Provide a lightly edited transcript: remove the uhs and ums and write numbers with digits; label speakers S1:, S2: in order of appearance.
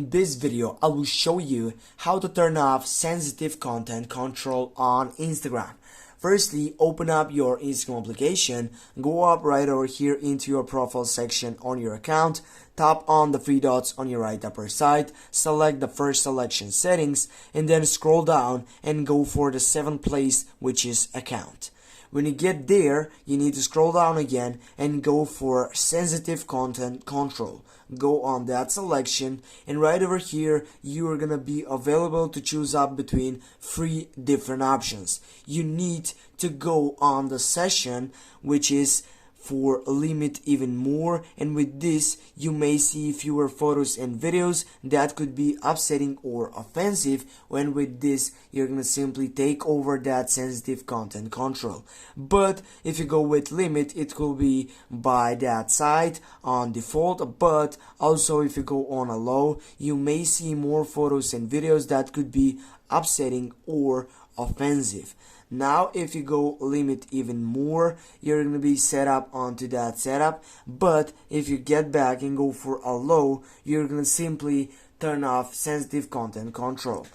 S1: In this video, I will show you how to turn off sensitive content control on Instagram. Firstly, open up your Instagram application, go up right over here into your profile section on your account, tap on the three dots on your right upper side, select the first selection settings, and then scroll down and go for the seventh place, which is account. When you get there, you need to scroll down again and go for sensitive content control. Go on that selection, and right over here you are gonna be available to choose up between three different options. You need to go on the session, which is for limit even more, and with this you may see fewer photos and videos that could be upsetting or offensive, when with this you're gonna simply take over that sensitive content control. But if you go with limit, it will be by that side on default, but also if you go on allow, you may see more photos and videos that could be upsetting or offensive. Now if you go limit even more, you're going to be set up onto that setup, but if you get back and go for allow, you're going to simply turn off sensitive content control.